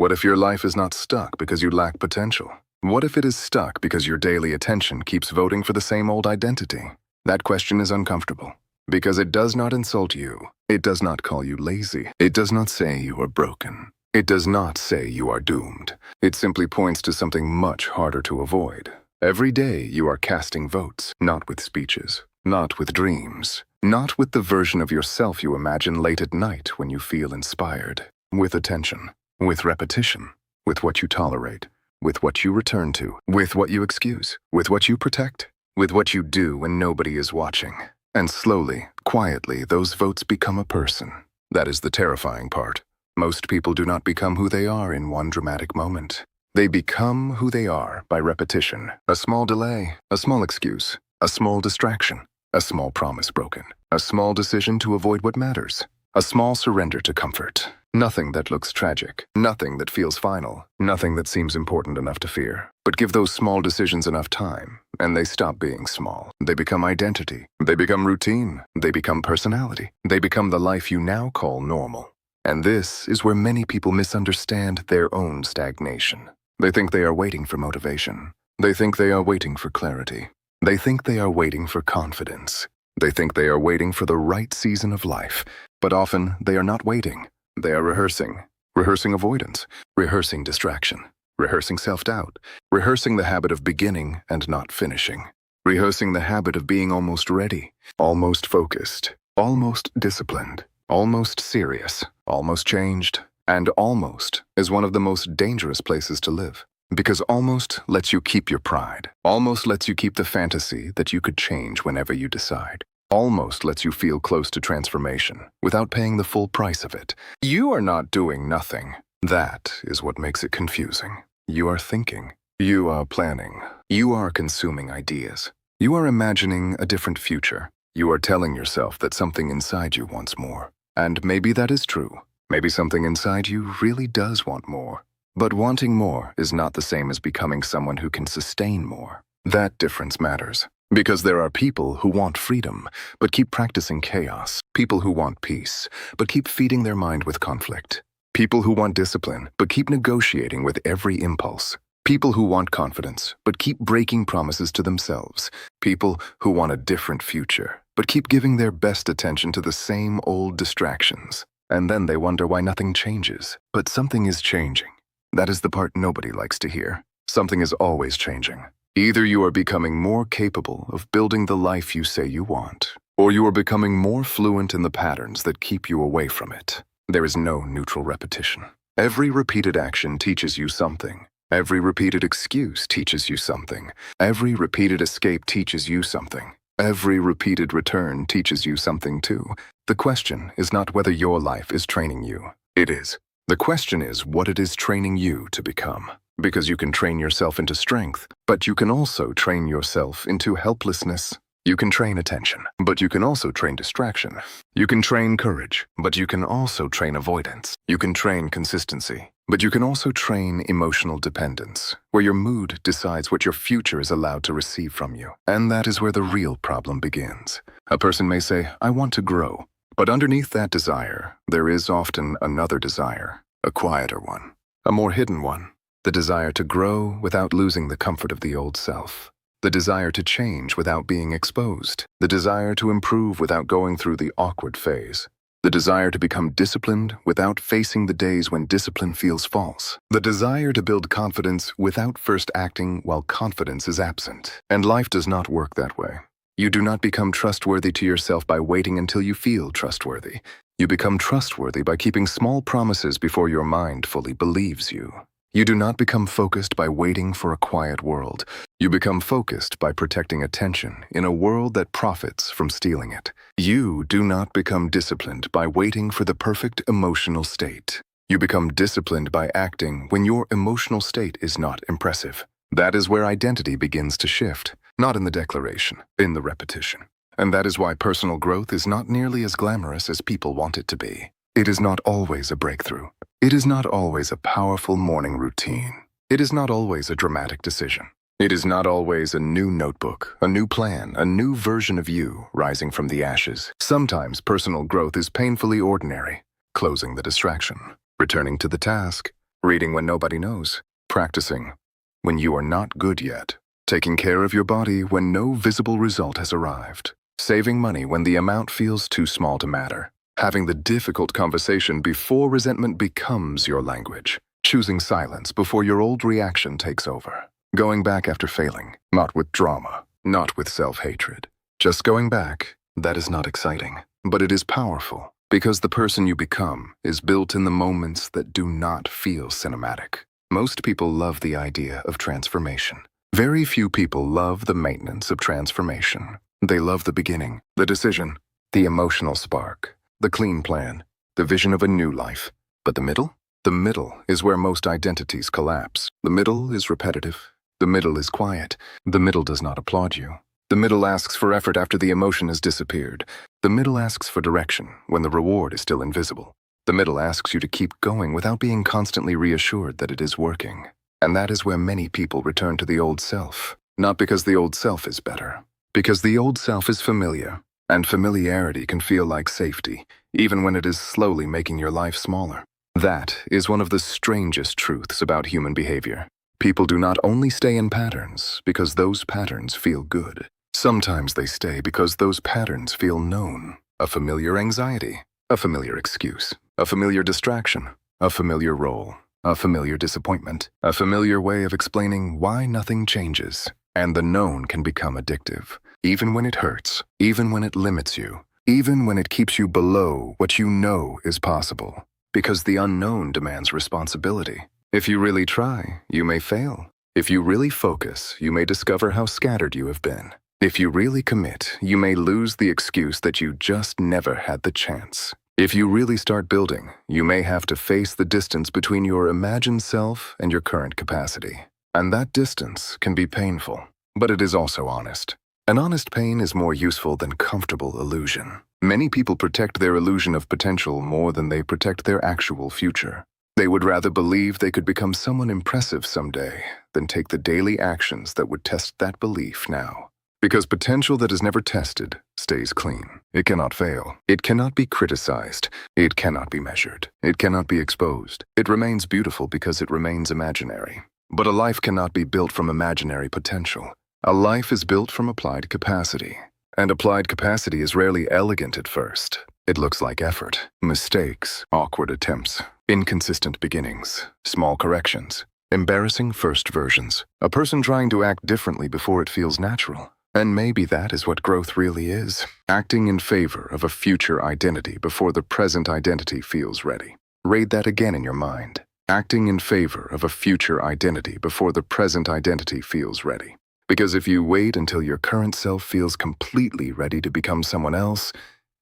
What if your life is not stuck because you lack potential? What if it is stuck because your daily attention keeps voting for the same old identity? That question is uncomfortable, because it does not insult you. It does not call you lazy. It does not say you are broken. It does not say you are doomed. It simply points to something much harder to avoid. Every day you are casting votes, not with speeches, not with dreams, not with the version of yourself you imagine late at night when you feel inspired. With attention, with repetition, with what you tolerate, with what you return to, with what you excuse, with what you protect, with what you do when nobody is watching. And slowly, quietly, those votes become a person. That is the terrifying part. Most people do not become who they are in one dramatic moment. They become who they are by repetition. A small delay, a small excuse, a small distraction, a small promise broken, a small decision to avoid what matters, a small surrender to comfort. Nothing that looks tragic, nothing that feels final, nothing that seems important enough to fear. But give those small decisions enough time, and they stop being small. They become identity. They become routine. They become personality. They become the life you now call normal. And this is where many people misunderstand their own stagnation. They think they are waiting for motivation. They think they are waiting for clarity. They think they are waiting for confidence. They think they are waiting for the right season of life. But often, they are not waiting. They are rehearsing. Rehearsing avoidance. Rehearsing distraction. Rehearsing self-doubt. Rehearsing the habit of beginning and not finishing. Rehearsing the habit of being almost ready, almost focused, almost disciplined, almost serious, almost changed. And almost is one of the most dangerous places to live, because almost lets you keep your pride. Almost lets you keep the fantasy that you could change whenever you decide. Almost lets you feel close to transformation without paying the full price of it. You are not doing nothing. That is what makes it confusing. You are thinking. You are planning. You are consuming ideas. You are imagining a different future. You are telling yourself that something inside you wants more. And maybe that is true. Maybe something inside you really does want more. But wanting more is not the same as becoming someone who can sustain more. That difference matters. Because there are people who want freedom, but keep practicing chaos. People who want peace, but keep feeding their mind with conflict. People who want discipline, but keep negotiating with every impulse. People who want confidence, but keep breaking promises to themselves. People who want a different future, but keep giving their best attention to the same old distractions. And then they wonder why nothing changes. But something is changing. That is the part nobody likes to hear. Something is always changing. Either you are becoming more capable of building the life you say you want, or you are becoming more fluent in the patterns that keep you away from it. There is no neutral repetition. Every repeated action teaches you something. Every repeated excuse teaches you something. Every repeated escape teaches you something. Every repeated return teaches you something too. The question is not whether your life is training you. It is. The question is what it is training you to become. Because you can train yourself into strength, but you can also train yourself into helplessness. You can train attention, but you can also train distraction. You can train courage, but you can also train avoidance. You can train consistency, but you can also train emotional dependence, where your mood decides what your future is allowed to receive from you. And that is where the real problem begins. A person may say, I want to grow. But underneath that desire, there is often another desire, a quieter one, a more hidden one. The desire to grow without losing the comfort of the old self. The desire to change without being exposed. The desire to improve without going through the awkward phase. The desire to become disciplined without facing the days when discipline feels false. The desire to build confidence without first acting while confidence is absent. And life does not work that way. You do not become trustworthy to yourself by waiting until you feel trustworthy. You become trustworthy by keeping small promises before your mind fully believes you. You do not become focused by waiting for a quiet world. You become focused by protecting attention in a world that profits from stealing it. You do not become disciplined by waiting for the perfect emotional state. You become disciplined by acting when your emotional state is not impressive. That is where identity begins to shift, not in the declaration, in the repetition. And that is why personal growth is not nearly as glamorous as people want it to be. It is not always a breakthrough. It is not always a powerful morning routine. It is not always a dramatic decision. It is not always a new notebook, a new plan, a new version of you rising from the ashes. Sometimes personal growth is painfully ordinary, closing the distraction, returning to the task, reading when nobody knows, practicing when you are not good yet, taking care of your body when no visible result has arrived, saving money when the amount feels too small to matter, having the difficult conversation before resentment becomes your language, choosing silence before your old reaction takes over, going back after failing, not with drama, not with self-hatred. Just going back, that is not exciting, but it is powerful because the person you become is built in the moments that do not feel cinematic. Most people love the idea of transformation. Very few people love the maintenance of transformation. They love the beginning, the decision, the emotional spark, the clean plan, the vision of a new life. But the middle? The middle is where most identities collapse. The middle is repetitive. The middle is quiet. The middle does not applaud you. The middle asks for effort after the emotion has disappeared. The middle asks for direction when the reward is still invisible. The middle asks you to keep going without being constantly reassured that it is working. And that is where many people return to the old self. Not because the old self is better. Because the old self is familiar, and familiarity can feel like safety, even when it is slowly making your life smaller. That is one of the strangest truths about human behavior. People do not only stay in patterns because those patterns feel good. Sometimes they stay because those patterns feel known. A familiar anxiety, a familiar excuse, a familiar distraction, a familiar role, a familiar disappointment, a familiar way of explaining why nothing changes. And the known can become addictive, even when it hurts, even when it limits you, even when it keeps you below what you know is possible. Because the unknown demands responsibility. If you really try, you may fail. If you really focus, you may discover how scattered you have been. If you really commit, you may lose the excuse that you just never had the chance. If you really start building, you may have to face the distance between your imagined self and your current capacity. And that distance can be painful, but it is also honest. An honest pain is more useful than comfortable illusion. Many people protect their illusion of potential more than they protect their actual future. They would rather believe they could become someone impressive someday than take the daily actions that would test that belief now. Because potential that is never tested stays clean. It cannot fail. It cannot be criticized. It cannot be measured. It cannot be exposed. It remains beautiful because it remains imaginary. But a life cannot be built from imaginary potential. A life is built from applied capacity. And applied capacity is rarely elegant at first. It looks like effort, mistakes, awkward attempts, inconsistent beginnings, small corrections, embarrassing first versions, a person trying to act differently before it feels natural. And maybe that is what growth really is, acting in favor of a future identity before the present identity feels ready. Read that again in your mind. Acting in favor of a future identity before the present identity feels ready. Because if you wait until your current self feels completely ready to become someone else,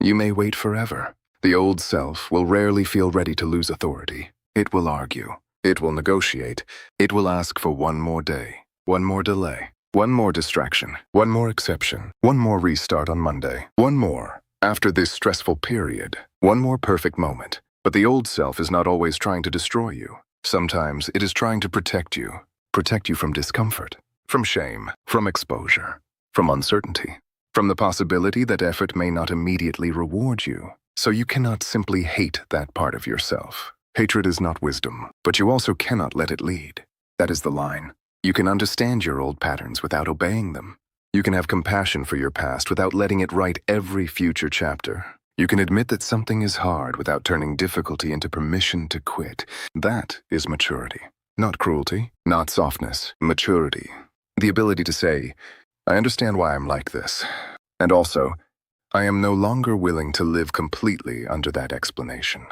you may wait forever. The old self will rarely feel ready to lose authority. It will argue. It will negotiate. It will ask for one more day, one more delay, one more distraction, one more exception, one more restart on Monday, one more, after this stressful period, one more perfect moment. But the old self is not always trying to destroy you. Sometimes it is trying to protect you from discomfort, from shame, from exposure, from uncertainty, from the possibility that effort may not immediately reward you. So you cannot simply hate that part of yourself. Hatred is not wisdom, but you also cannot let it lead. That is the line. You can understand your old patterns without obeying them. You can have compassion for your past without letting it write every future chapter. You can admit that something is hard without turning difficulty into permission to quit. That is maturity. Not cruelty, not softness, maturity. The ability to say, I understand why I'm like this. And also, I am no longer willing to live completely under that explanation.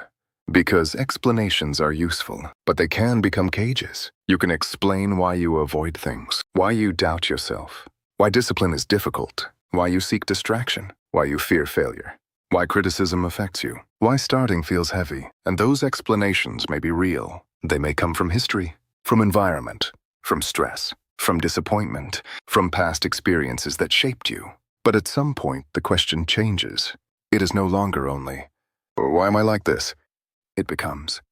Because explanations are useful, but they can become cages. You can explain why you avoid things, why you doubt yourself, why discipline is difficult, why you seek distraction, why you fear failure, why criticism affects you, why starting feels heavy. And those explanations may be real. They may come from history, from environment, from stress, from disappointment, from past experiences that shaped you. But at some point, the question changes. It is no longer only, why am I like this? It becomes,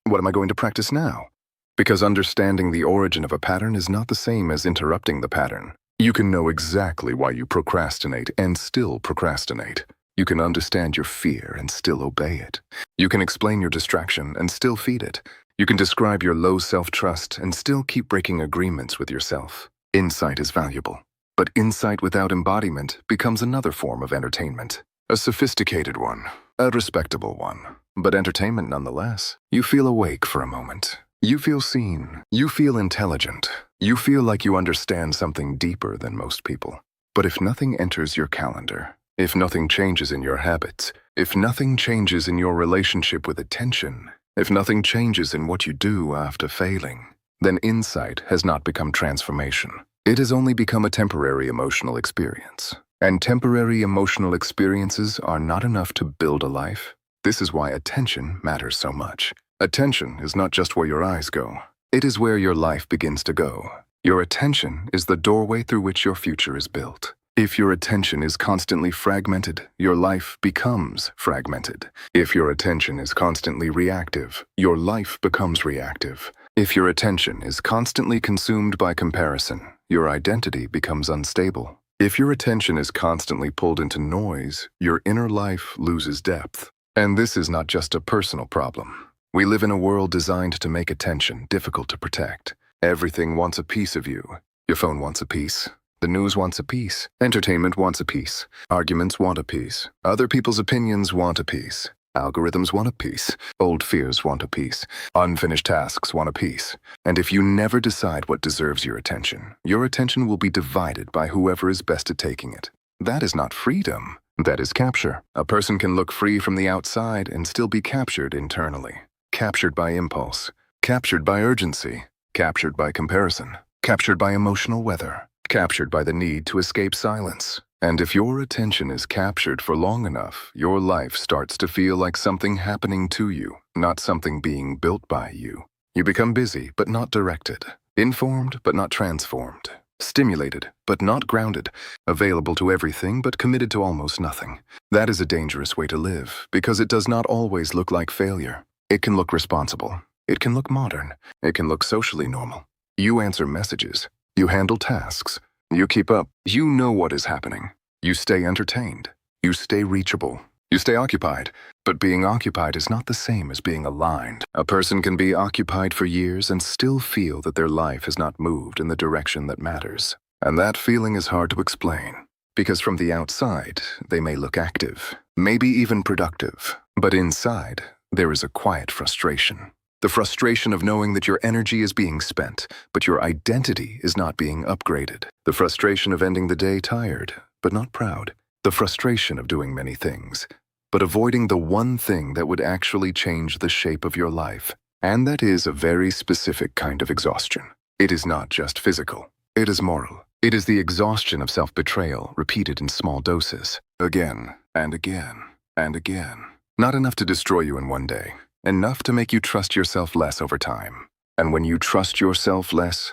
what am I going to practice now? Because understanding the origin of a pattern is not the same as interrupting the pattern. You can know exactly why you procrastinate and still procrastinate. You can understand your fear and still obey it. You can explain your distraction and still feed it. You can describe your low self-trust and still keep breaking agreements with yourself. Insight is valuable, but insight without embodiment becomes another form of entertainment. A sophisticated one, a respectable one, but entertainment nonetheless. You feel awake for a moment. You feel seen. You feel intelligent. You feel like you understand something deeper than most people. But if nothing enters your calendar, if nothing changes in your habits, if nothing changes in your relationship with attention, if nothing changes in what you do after failing, then insight has not become transformation. It has only become a temporary emotional experience. And temporary emotional experiences are not enough to build a life. This is why attention matters so much. Attention is not just where your eyes go. It is where your life begins to go. Your attention is the doorway through which your future is built. If your attention is constantly fragmented, your life becomes fragmented. If your attention is constantly reactive, your life becomes reactive. If your attention is constantly consumed by comparison, your identity becomes unstable. If your attention is constantly pulled into noise, your inner life loses depth. And this is not just a personal problem. We live in a world designed to make attention difficult to protect. Everything wants a piece of you. Your phone wants a piece. The news wants a piece. Entertainment wants a piece. Arguments want a piece. Other people's opinions want a piece. Algorithms want a piece. Old fears want a piece. Unfinished tasks want a piece. And if you never decide what deserves your attention will be divided by whoever is best at taking it. That is not freedom. That is capture. A person can look free from the outside and still be captured internally. Captured by impulse. Captured by urgency. Captured by comparison. Captured by emotional weather. Captured by the need to escape silence. And if your attention is captured for long enough, your life starts to feel like something happening to you, not something being built by you. You become busy, but not directed. Informed, but not transformed. Stimulated, but not grounded. Available to everything, but committed to almost nothing. That is a dangerous way to live, because it does not always look like failure. It can look responsible. It can look modern. It can look socially normal. You answer messages. You handle tasks. You keep up. You know what is happening. You stay entertained. You stay reachable. You stay occupied. But being occupied is not the same as being aligned. A person can be occupied for years and still feel that their life has not moved in the direction that matters. And that feeling is hard to explain. Because from the outside, they may look active, maybe even productive. But inside, there is a quiet frustration. The frustration of knowing that your energy is being spent, but your identity is not being upgraded. The frustration of ending the day tired, but not proud. The frustration of doing many things, but avoiding the one thing that would actually change the shape of your life. And that is a very specific kind of exhaustion. It is not just physical. It is moral. It is the exhaustion of self-betrayal repeated in small doses. Again, and again, and again. Not enough to destroy you in one day. Enough to make you trust yourself less over time. And when you trust yourself less,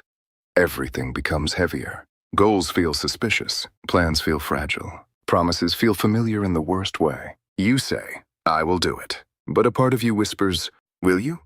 everything becomes heavier. Goals feel suspicious. Plans feel fragile. Promises feel familiar in the worst way. You say, I will do it. But a part of you whispers, will you?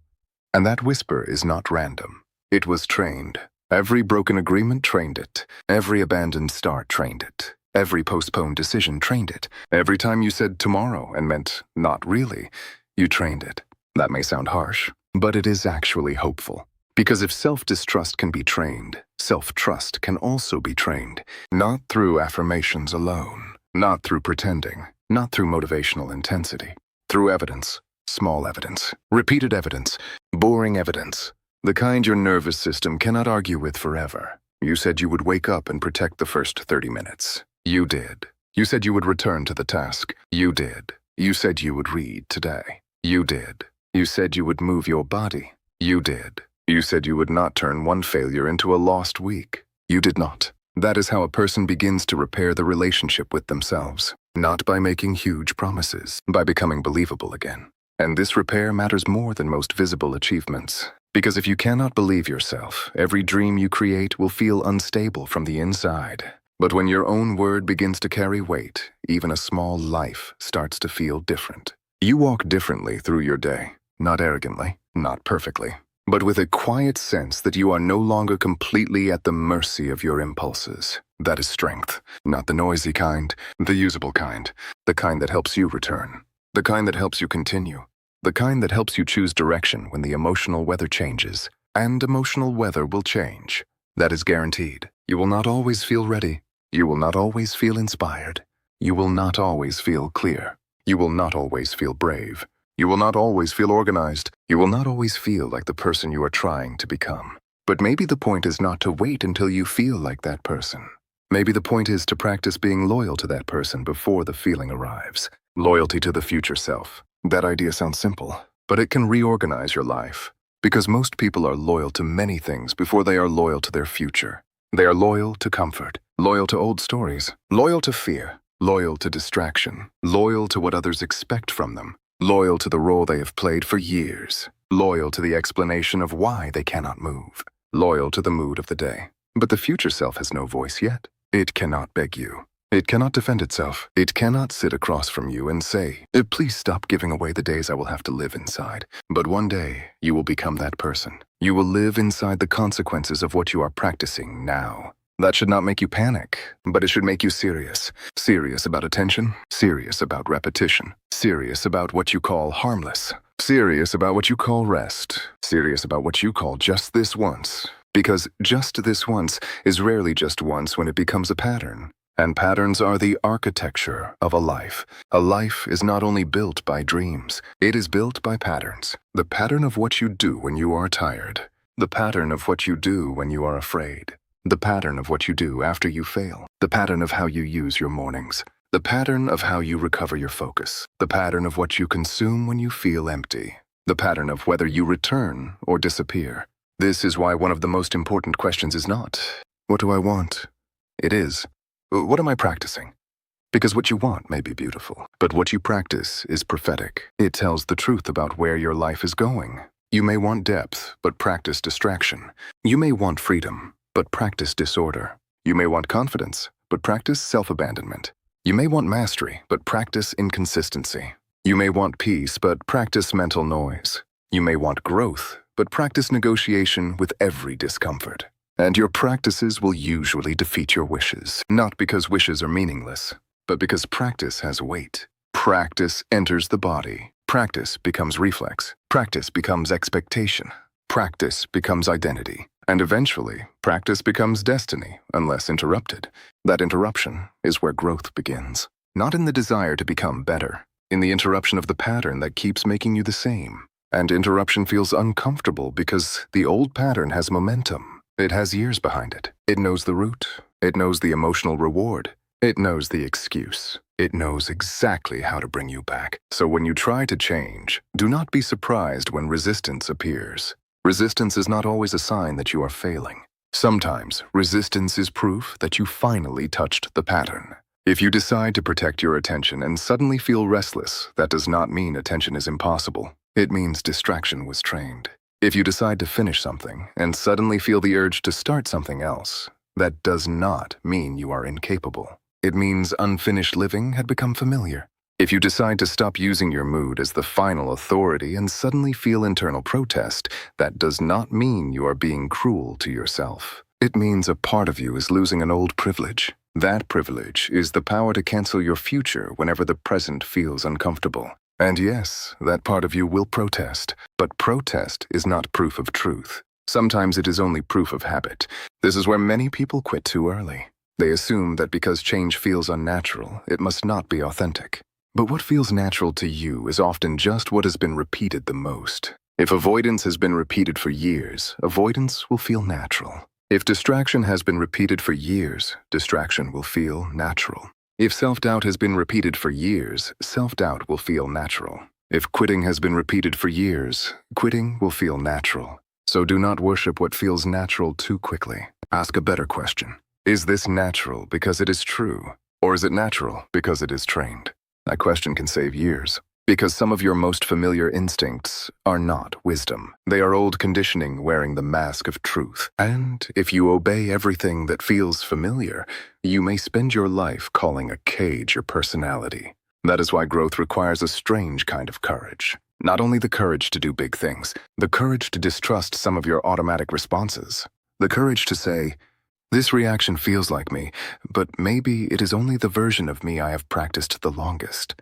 And that whisper is not random. It was trained. Every broken agreement trained it. Every abandoned start trained it. Every postponed decision trained it. Every time you said tomorrow and meant not really, you trained it. That may sound harsh, but it is actually hopeful. Because if self-distrust can be trained, self-trust can also be trained. Not through affirmations alone, not through pretending, not through motivational intensity. Through evidence, small evidence, repeated evidence, boring evidence. The kind your nervous system cannot argue with forever. You said you would wake up and protect the first 30 minutes. You did. You said you would return to the task. You did. You said you would read today. You did. You said you would move your body. You did. You said you would not turn one failure into a lost week. You did not. That is how a person begins to repair the relationship with themselves. Not by making huge promises, by becoming believable again. And this repair matters more than most visible achievements. Because if you cannot believe yourself, every dream you create will feel unstable from the inside. But when your own word begins to carry weight, even a small life starts to feel different. You walk differently through your day. Not arrogantly, not perfectly, but with a quiet sense that you are no longer completely at the mercy of your impulses. That is strength, not the noisy kind, the usable kind, the kind that helps you return, the kind that helps you continue, The kind that helps you choose direction when the emotional weather changes. And emotional weather will change. That is guaranteed. You will not always feel ready. You will not always feel inspired. You will not always feel clear. You will not always feel brave. You will not always feel organized. You will not always feel like the person you are trying to become. But maybe the point is not to wait until you feel like that person. Maybe the point is to practice being loyal to that person before the feeling arrives. Loyalty to the future self. That idea sounds simple, but it can reorganize your life. Because most people are loyal to many things before they are loyal to their future. They are loyal to comfort, loyal to old stories, loyal to fear, loyal to distraction, loyal to what others expect from them, loyal to the role they have played for years, loyal to the explanation of why they cannot move, loyal to the mood of the day. But the future self has no voice yet. It cannot beg you. It cannot defend itself. It cannot sit across from you and say, please stop giving away the days I will have to live inside. But one day, you will become that person. You will live inside the consequences of what you are practicing now. That should not make you panic, but it should make you serious. Serious about attention, serious about repetition, serious about what you call harmless, serious about what you call rest, serious about what you call just this once. Because just this once is rarely just once when it becomes a pattern. And patterns are the architecture of a life. A life is not only built by dreams, it is built by patterns. The pattern of what you do when you are tired. The pattern of what you do when you are afraid. The pattern of what you do after you fail. The pattern of how you use your mornings. The pattern of how you recover your focus. The pattern of what you consume when you feel empty. The pattern of whether you return or disappear. This is why one of the most important questions is not, what do I want? It is, what am I practicing? Because what you want may be beautiful, but what you practice is prophetic. It tells the truth about where your life is going. You may want depth, but practice distraction. You may want freedom, but practice disorder. You may want confidence, but practice self-abandonment. You may want mastery, but practice inconsistency. You may want peace, but practice mental noise. You may want growth, but practice negotiation with every discomfort. And your practices will usually defeat your wishes, not because wishes are meaningless, but because practice has weight. Practice enters the body. Practice becomes reflex. Practice becomes expectation. Practice becomes identity. And eventually, practice becomes destiny, unless interrupted. That interruption is where growth begins. Not in the desire to become better, in the interruption of the pattern that keeps making you the same. And interruption feels uncomfortable because the old pattern has momentum. It has years behind it. It knows the root. It knows the emotional reward. It knows the excuse. It knows exactly how to bring you back. So when you try to change, do not be surprised when resistance appears. Resistance is not always a sign that you are failing. Sometimes, resistance is proof that you finally touched the pattern. If you decide to protect your attention and suddenly feel restless, that does not mean attention is impossible. It means distraction was trained. If you decide to finish something and suddenly feel the urge to start something else, that does not mean you are incapable. It means unfinished living had become familiar. If you decide to stop using your mood as the final authority and suddenly feel internal protest, that does not mean you are being cruel to yourself. It means a part of you is losing an old privilege. That privilege is the power to cancel your future whenever the present feels uncomfortable. And yes, that part of you will protest, but protest is not proof of truth. Sometimes it is only proof of habit. This is where many people quit too early. They assume that because change feels unnatural, it must not be authentic. But what feels natural to you is often just what has been repeated the most. If avoidance has been repeated for years, avoidance will feel natural. If distraction has been repeated for years, distraction will feel natural. If self-doubt has been repeated for years, self-doubt will feel natural. If quitting has been repeated for years, quitting will feel natural. So do not worship what feels natural too quickly. Ask a better question. Is this natural because it is true, or is it natural because it is trained? That question can save years. Because some of your most familiar instincts are not wisdom. They are old conditioning wearing the mask of truth. And if you obey everything that feels familiar, you may spend your life calling a cage your personality. That is why growth requires a strange kind of courage. Not only the courage to do big things, the courage to distrust some of your automatic responses. The courage to say, this reaction feels like me, but maybe it is only the version of me I have practiced the longest.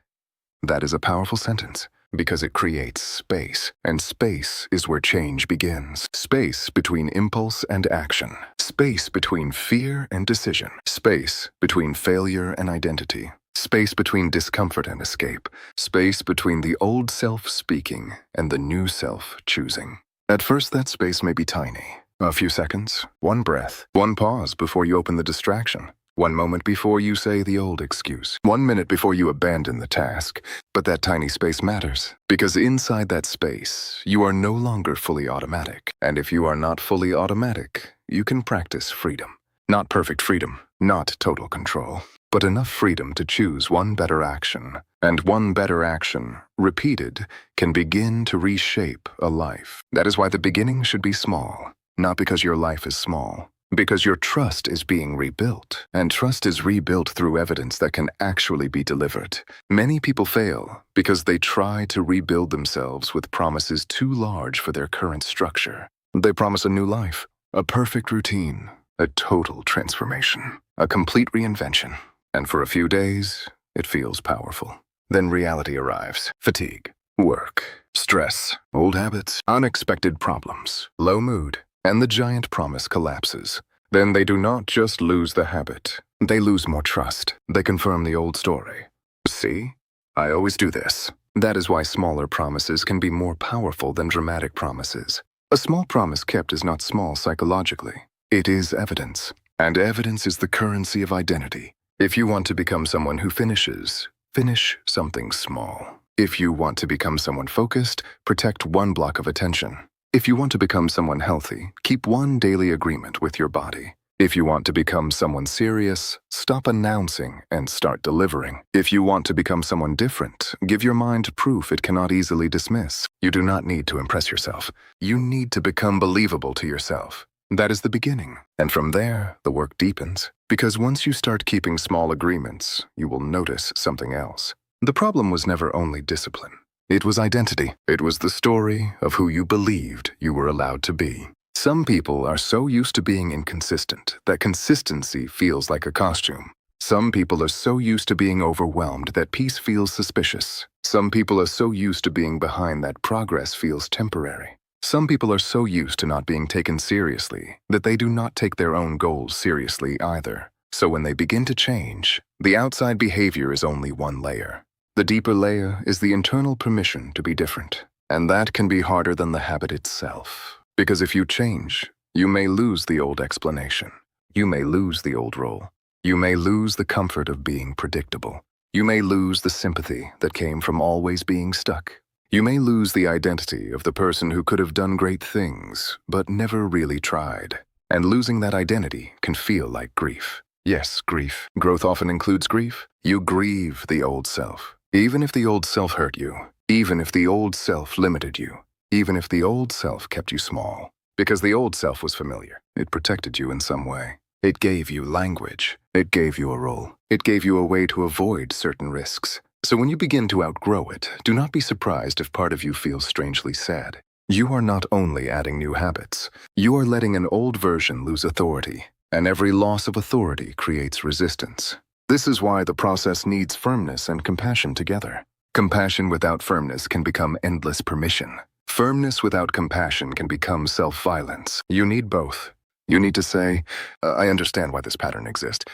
That is a powerful sentence. Because it creates space, and space is where change begins. Space between impulse and action. Space between fear and decision. Space between failure and identity. Space between discomfort and escape. Space between the old self speaking and the new self choosing. At first, that space may be tiny. A few seconds, one breath, one pause before you open the distraction, one moment before you say the old excuse, 1 minute before you abandon the task. But that tiny space matters, because inside that space, you are no longer fully automatic. And if you are not fully automatic, you can practice freedom. Not perfect freedom, not total control, but enough freedom to choose one better action. And one better action, repeated, can begin to reshape a life. That is why the beginning should be small. Not because your life is small, because your trust is being rebuilt, and trust is rebuilt through evidence that can actually be delivered. Many people fail because they try to rebuild themselves with promises too large for their current structure. They promise a new life, a perfect routine, a total transformation, a complete reinvention. And for a few days, it feels powerful. Then reality arrives. Fatigue, work, stress, old habits, unexpected problems, low mood, and the giant promise collapses. Then they do not just lose the habit, they lose more trust. They confirm the old story. See? I always do this. That is why smaller promises can be more powerful than dramatic promises. A small promise kept is not small psychologically. It is evidence, and evidence is the currency of identity. If you want to become someone who finishes, finish something small. If you want to become someone focused, protect one block of attention. If you want to become someone healthy, keep one daily agreement with your body. If you want to become someone serious, stop announcing and start delivering. If you want to become someone different, give your mind proof it cannot easily dismiss. You do not need to impress yourself. You need to become believable to yourself. That is the beginning. And from there, the work deepens. Because once you start keeping small agreements, you will notice something else. The problem was never only discipline. It was identity. It was the story of who you believed you were allowed to be. Some people are so used to being inconsistent that consistency feels like a costume. Some people are so used to being overwhelmed that peace feels suspicious. Some people are so used to being behind that progress feels temporary. Some people are so used to not being taken seriously that they do not take their own goals seriously either. So when they begin to change, the outside behavior is only one layer. The deeper layer is the internal permission to be different, and that can be harder than the habit itself. Because if you change, you may lose the old explanation. You may lose the old role. You may lose the comfort of being predictable. You may lose the sympathy that came from always being stuck. You may lose the identity of the person who could have done great things, but never really tried. And losing that identity can feel like grief. Yes, grief. Growth often includes grief. You grieve the old self. Even if the old self hurt you, even if the old self limited you, even if the old self kept you small. Because the old self was familiar. It protected you in some way. It gave you language. It gave you a role. It gave you a way to avoid certain risks. So when you begin to outgrow it, do not be surprised if part of you feels strangely sad. You are not only adding new habits, you are letting an old version lose authority, and every loss of authority creates resistance. This is why the process needs firmness and compassion together. Compassion without firmness can become endless permission. Firmness without compassion can become self-violence. You need both. You need to say, I understand why this pattern exists.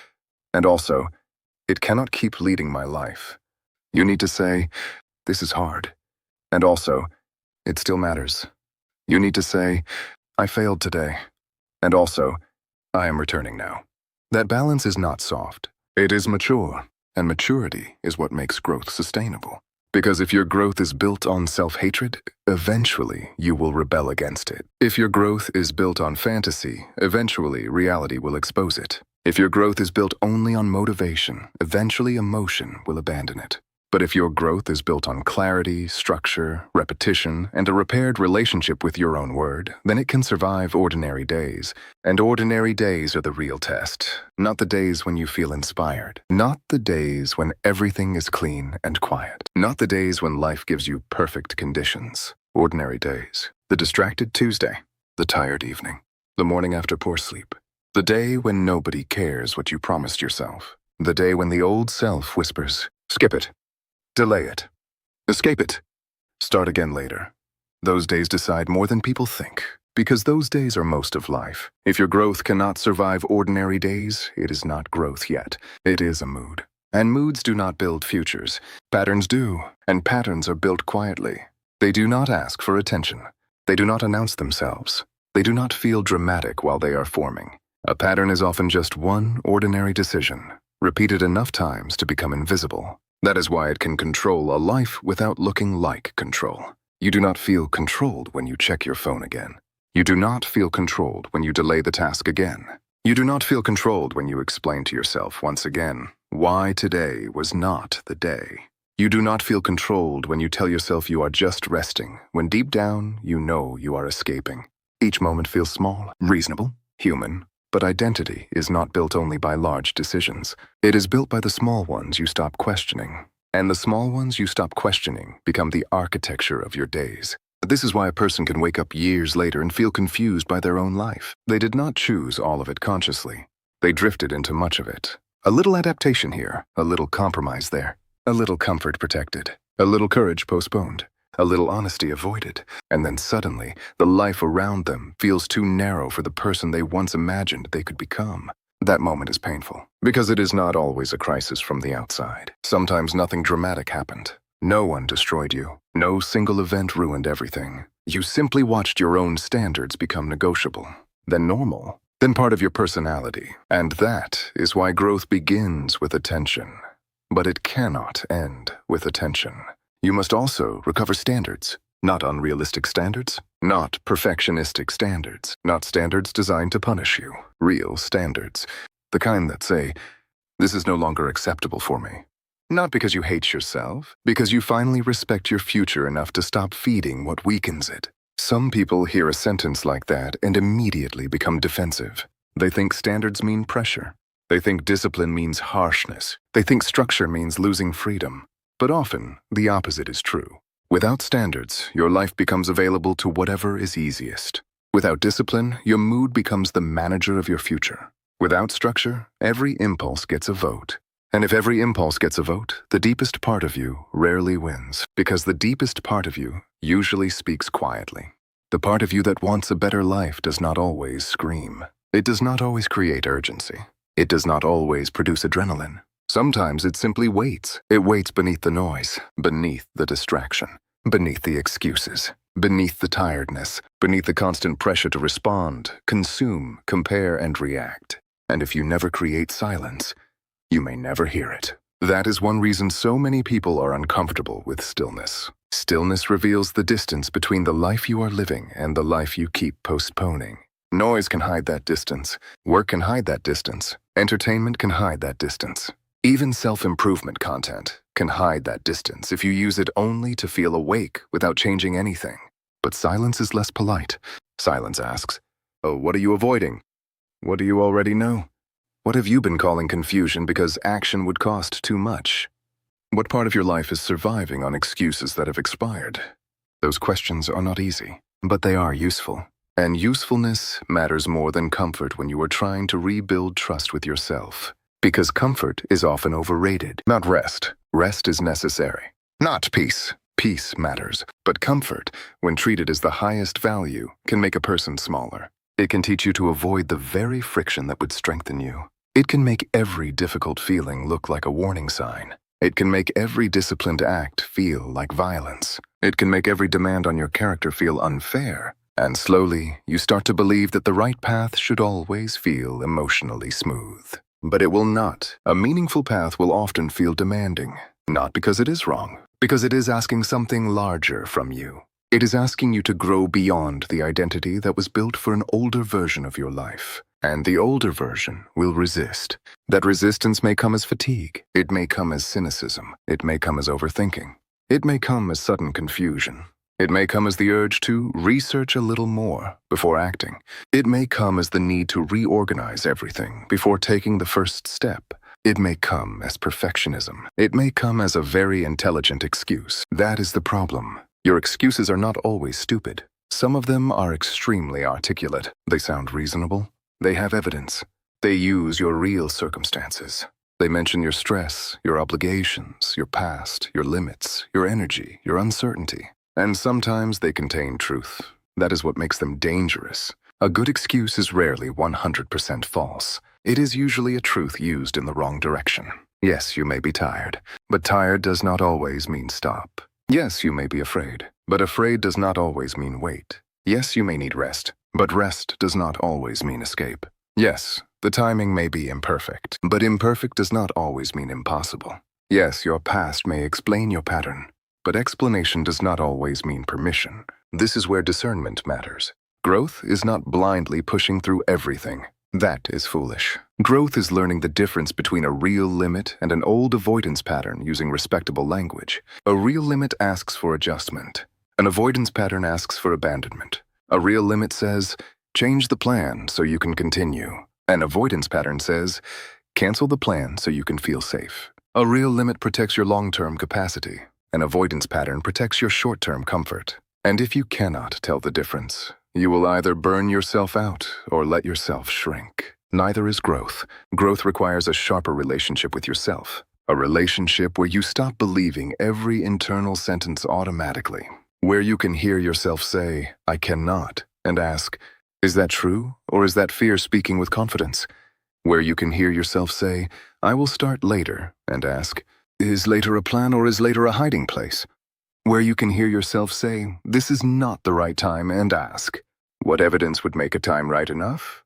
And also, it cannot keep leading my life. You need to say, this is hard. And also, it still matters. You need to say, I failed today. And also, I am returning now. That balance is not soft. It is mature, and maturity is what makes growth sustainable. Because if your growth is built on self-hatred, eventually you will rebel against it. If your growth is built on fantasy, eventually reality will expose it. If your growth is built only on motivation, eventually emotion will abandon it. But if your growth is built on clarity, structure, repetition, and a repaired relationship with your own word, then it can survive ordinary days. And ordinary days are the real test. Not the days when you feel inspired. Not the days when everything is clean and quiet. Not the days when life gives you perfect conditions. Ordinary days. The distracted Tuesday. The tired evening. The morning after poor sleep. The day when nobody cares what you promised yourself. The day when the old self whispers, skip it. Delay it. Escape it. Start again later. Those days decide more than people think, because those days are most of life. If your growth cannot survive ordinary days, it is not growth yet. It is a mood. And moods do not build futures. Patterns do, and patterns are built quietly. They do not ask for attention. They do not announce themselves. They do not feel dramatic while they are forming. A pattern is often just one ordinary decision, repeated enough times to become invisible. That is why it can control a life without looking like control. You do not feel controlled when you check your phone again. You do not feel controlled when you delay the task again. You do not feel controlled when you explain to yourself once again why today was not the day. You do not feel controlled when you tell yourself you are just resting, when deep down you know you are escaping. Each moment feels small, reasonable, human, but identity is not built only by large decisions. It is built by the small ones you stop questioning. And the small ones you stop questioning become the architecture of your days. This is why a person can wake up years later and feel confused by their own life. They did not choose all of it consciously. They drifted into much of it. A little adaptation here, a little compromise there, a little comfort protected, a little courage postponed, a little honesty avoided, and then suddenly the life around them feels too narrow for the person they once imagined they could become. That moment is painful, because it is not always a crisis from the outside. Sometimes nothing dramatic happened. No one destroyed you. No single event ruined everything. You simply watched your own standards become negotiable, then normal, then part of your personality. And that is why growth begins with attention. But it cannot end with attention. You must also recover standards. Not unrealistic standards, not perfectionistic standards, not standards designed to punish you. Real standards. The kind that say, this is no longer acceptable for me. Not because you hate yourself, because you finally respect your future enough to stop feeding what weakens it. Some people hear a sentence like that and immediately become defensive. They think standards mean pressure. They think discipline means harshness. They think structure means losing freedom. But often, the opposite is true. Without standards, your life becomes available to whatever is easiest. Without discipline, your mood becomes the manager of your future. Without structure, every impulse gets a vote. And if every impulse gets a vote, the deepest part of you rarely wins, because the deepest part of you usually speaks quietly. The part of you that wants a better life does not always scream. It does not always create urgency. It does not always produce adrenaline. Sometimes it simply waits. It waits beneath the noise, beneath the distraction, beneath the excuses, beneath the tiredness, beneath the constant pressure to respond, consume, compare, and react. And if you never create silence, you may never hear it. That is one reason so many people are uncomfortable with stillness. Stillness reveals the distance between the life you are living and the life you keep postponing. Noise can hide that distance. Work can hide that distance. Entertainment can hide that distance. Even self-improvement content can hide that distance if you use it only to feel awake without changing anything. But silence is less polite. Silence asks, "Oh, what are you avoiding? What do you already know? What have you been calling confusion because action would cost too much? What part of your life is surviving on excuses that have expired?" Those questions are not easy, but they are useful. And usefulness matters more than comfort when you are trying to rebuild trust with yourself. Because comfort is often overrated. Not rest. Rest is necessary. Not peace. Peace matters. But comfort, when treated as the highest value, can make a person smaller. It can teach you to avoid the very friction that would strengthen you. It can make every difficult feeling look like a warning sign. It can make every disciplined act feel like violence. It can make every demand on your character feel unfair. And slowly, you start to believe that the right path should always feel emotionally smooth. But it will not. A meaningful path will often feel demanding. Not because it is wrong, because it is asking something larger from you. It is asking you to grow beyond the identity that was built for an older version of your life. And the older version will resist. That resistance may come as fatigue. It may come as cynicism. It may come as overthinking. It may come as sudden confusion. It may come as the urge to research a little more before acting. It may come as the need to reorganize everything before taking the first step. It may come as perfectionism. It may come as a very intelligent excuse. That is the problem. Your excuses are not always stupid. Some of them are extremely articulate. They sound reasonable. They have evidence. They use your real circumstances. They mention your stress, your obligations, your past, your limits, your energy, your uncertainty. And sometimes they contain truth. That is what makes them dangerous. A good excuse is rarely 100% false. It is usually a truth used in the wrong direction. Yes, you may be tired, but tired does not always mean stop. Yes, you may be afraid, but afraid does not always mean wait. Yes, you may need rest, but rest does not always mean escape. Yes, the timing may be imperfect, but imperfect does not always mean impossible. Yes, your past may explain your pattern, but explanation does not always mean permission. This is where discernment matters. Growth is not blindly pushing through everything. That is foolish. Growth is learning the difference between a real limit and an old avoidance pattern using respectable language. A real limit asks for adjustment. An avoidance pattern asks for abandonment. A real limit says, change the plan so you can continue. An avoidance pattern says, cancel the plan so you can feel safe. A real limit protects your long-term capacity. An avoidance pattern protects your short-term comfort. And if you cannot tell the difference, you will either burn yourself out or let yourself shrink. Neither is growth. Growth requires a sharper relationship with yourself. A relationship where you stop believing every internal sentence automatically. Where you can hear yourself say, I cannot, and ask, is that true, or is that fear speaking with confidence? Where you can hear yourself say, I will start later, and ask, is later a plan or is later a hiding place? Where you can hear yourself say, this is not the right time, and ask, what evidence would make a time right enough?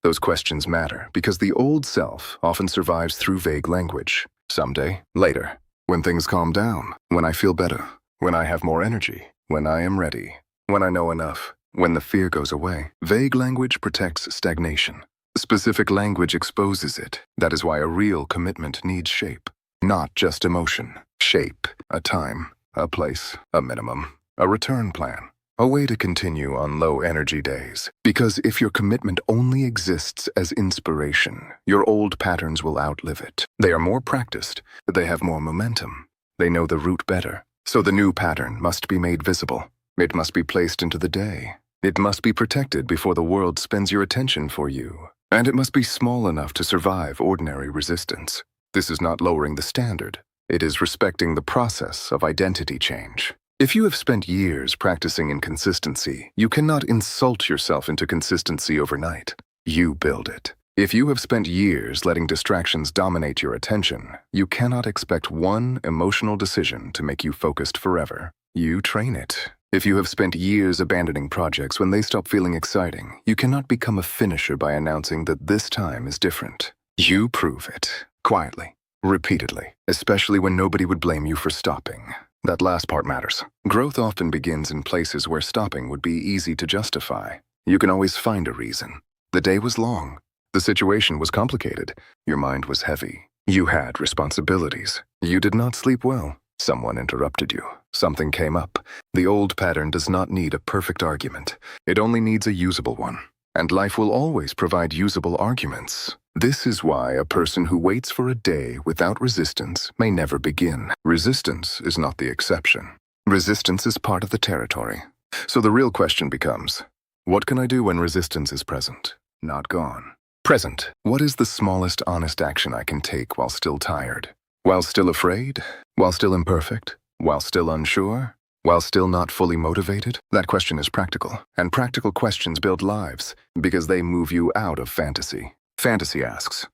Those questions matter because the old self often survives through vague language. Someday, later, when things calm down, when I feel better, when I have more energy, when I am ready, when I know enough, when the fear goes away. Vague language protects stagnation. Specific language exposes it. That is why a real commitment needs shape. Not just emotion. Shape, a time, a place, a minimum, a return plan, a way to continue on low-energy days. Because if your commitment only exists as inspiration, your old patterns will outlive it. They are more practiced, they have more momentum. They know the route better. So the new pattern must be made visible. It must be placed into the day. It must be protected before the world spends your attention for you. And it must be small enough to survive ordinary resistance. This is not lowering the standard. It is respecting the process of identity change. If you have spent years practicing inconsistency, you cannot insult yourself into consistency overnight. You build it. If you have spent years letting distractions dominate your attention, you cannot expect one emotional decision to make you focused forever. You train it. If you have spent years abandoning projects when they stop feeling exciting, you cannot become a finisher by announcing that this time is different. You prove it. Quietly. Repeatedly. Especially when nobody would blame you for stopping. That last part matters. Growth often begins in places where stopping would be easy to justify. You can always find a reason. The day was long. The situation was complicated. Your mind was heavy. You had responsibilities. You did not sleep well. Someone interrupted you. Something came up. The old pattern does not need a perfect argument. It only needs a usable one. And life will always provide usable arguments. This is why a person who waits for a day without resistance may never begin. Resistance is not the exception. Resistance is part of the territory. So the real question becomes, what can I do when resistance is present, not gone? Present. What is the smallest honest action I can take while still tired? While still afraid? While still imperfect? While still unsure? While still not fully motivated? That question is practical. And practical questions build lives because they move you out of fantasy. Fantasy asks,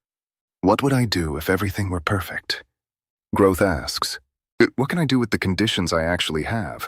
what would I do if everything were perfect? Growth asks, what can I do with the conditions I actually have?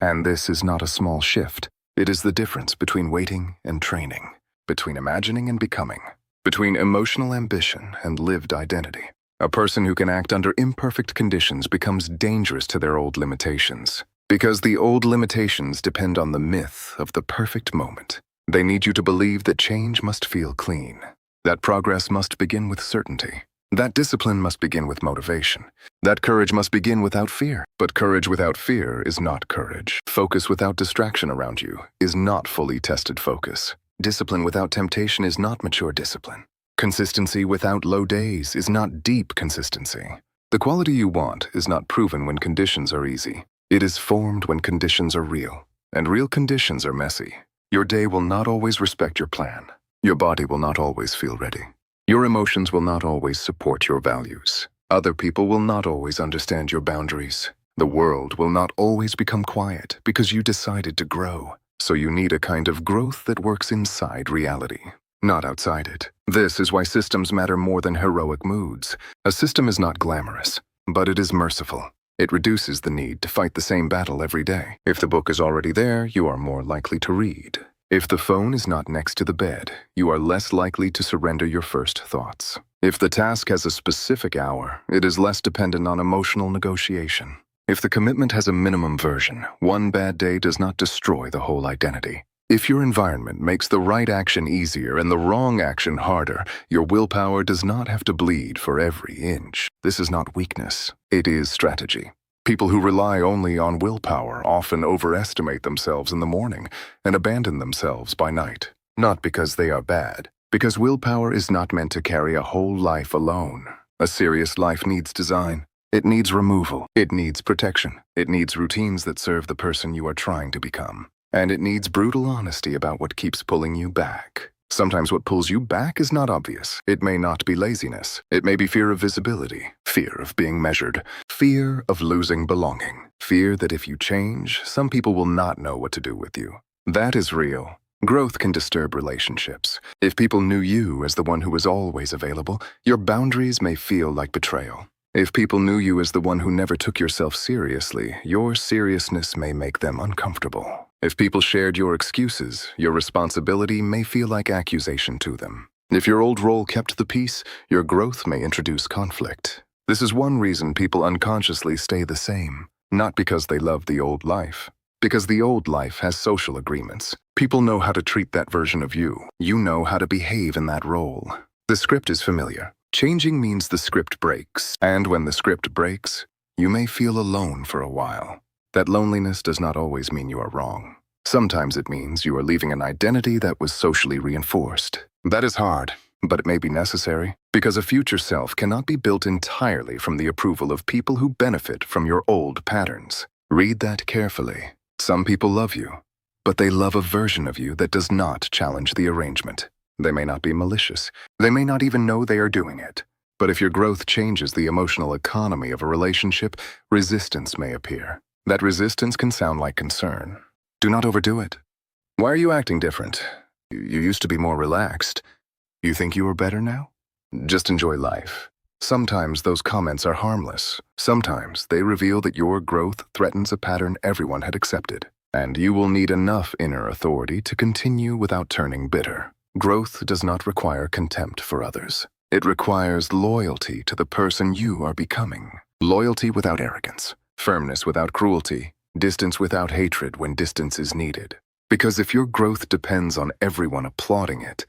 And this is not a small shift. It is the difference between waiting and training, between imagining and becoming, between emotional ambition and lived identity. A person who can act under imperfect conditions becomes dangerous to their old limitations. Because the old limitations depend on the myth of the perfect moment. They need you to believe that change must feel clean. That progress must begin with certainty. That discipline must begin with motivation. That courage must begin without fear. But courage without fear is not courage. Focus without distraction around you is not fully tested focus. Discipline without temptation is not mature discipline. Consistency without low days is not deep consistency. The quality you want is not proven when conditions are easy. It is formed when conditions are real. And real conditions are messy. Your day will not always respect your plan. Your body will not always feel ready. Your emotions will not always support your values. Other people will not always understand your boundaries. The world will not always become quiet because you decided to grow. So you need a kind of growth that works inside reality, not outside it. This is why systems matter more than heroic moods. A system is not glamorous, but it is merciful. It reduces the need to fight the same battle every day. If the book is already there, you are more likely to read. If the phone is not next to the bed, you are less likely to surrender your first thoughts. If the task has a specific hour, it is less dependent on emotional negotiation. If the commitment has a minimum version, one bad day does not destroy the whole identity. If your environment makes the right action easier and the wrong action harder, your willpower does not have to bleed for every inch. This is not weakness, it is strategy. People who rely only on willpower often overestimate themselves in the morning and abandon themselves by night. Not because they are bad, because willpower is not meant to carry a whole life alone. A serious life needs design. It needs removal. It needs protection. It needs routines that serve the person you are trying to become. And it needs brutal honesty about what keeps pulling you back. Sometimes what pulls you back is not obvious. It may not be laziness. It may be fear of visibility, fear of being measured, fear of losing belonging, fear that if you change, some people will not know what to do with you. That is real. Growth can disturb relationships. If people knew you as the one who was always available, your boundaries may feel like betrayal. If people knew you as the one who never took yourself seriously, your seriousness may make them uncomfortable. If people shared your excuses, your responsibility may feel like accusation to them. If your old role kept the peace, your growth may introduce conflict. This is one reason people unconsciously stay the same, not because they love the old life, because the old life has social agreements. People know how to treat that version of you. You know how to behave in that role. The script is familiar. Changing means the script breaks, and when the script breaks, you may feel alone for a while. That loneliness does not always mean you are wrong. Sometimes it means you are leaving an identity that was socially reinforced. That is hard, but it may be necessary, because a future self cannot be built entirely from the approval of people who benefit from your old patterns. Read that carefully. Some people love you, but they love a version of you that does not challenge the arrangement. They may not be malicious. They may not even know they are doing it. But if your growth changes the emotional economy of a relationship, resistance may appear. That resistance can sound like concern. Do not overdo it. Why are you acting different? You used to be more relaxed. You think you are better now? Just enjoy life. Sometimes those comments are harmless. Sometimes they reveal that your growth threatens a pattern everyone had accepted. And you will need enough inner authority to continue without turning bitter. Growth does not require contempt for others. It requires loyalty to the person you are becoming. Loyalty without arrogance. Firmness without cruelty. Distance without hatred when distance is needed. Because if your growth depends on everyone applauding it,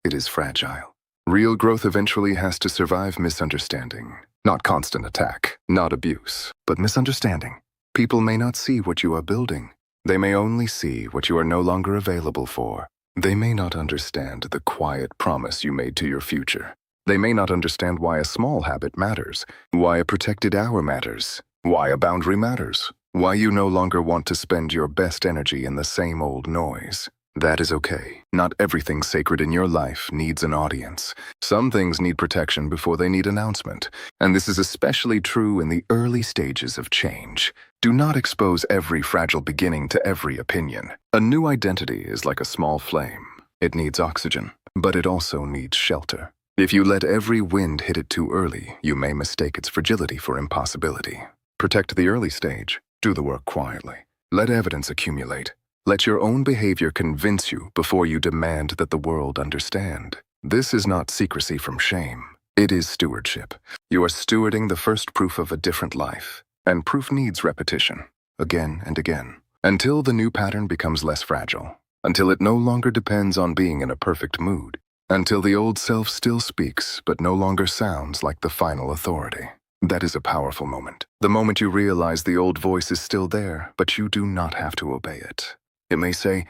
it is fragile. Real growth eventually has to survive misunderstanding. Not constant attack, not abuse, but misunderstanding. People may not see what you are building. They may only see what you are no longer available for. They may not understand the quiet promise you made to your future. They may not understand why a small habit matters, why a protected hour matters, why a boundary matters, why you no longer want to spend your best energy in the same old noise. That is okay. Not everything sacred in your life needs an audience. Some things need protection before they need announcement, and this is especially true in the early stages of change. Do not expose every fragile beginning to every opinion. A new identity is like a small flame. It needs oxygen, but it also needs shelter. If you let every wind hit it too early, you may mistake its fragility for impossibility. Protect the early stage. Do the work quietly. Let evidence accumulate. Let your own behavior convince you before you demand that the world understand. This is not secrecy from shame. It is stewardship. You are stewarding the first proof of a different life. And proof needs repetition, again and again, until the new pattern becomes less fragile, until it no longer depends on being in a perfect mood, until the old self still speaks but no longer sounds like the final authority. That is a powerful moment. The moment you realize the old voice is still there, but you do not have to obey it. It may say,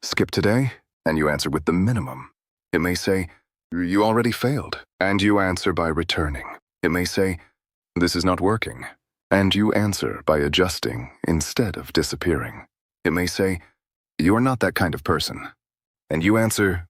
"Skip today," and you answer with the minimum. It may say, "You already failed," and you answer by returning. It may say, "This is not working," and you answer by adjusting instead of disappearing. It may say, "You are not that kind of person," and you answer,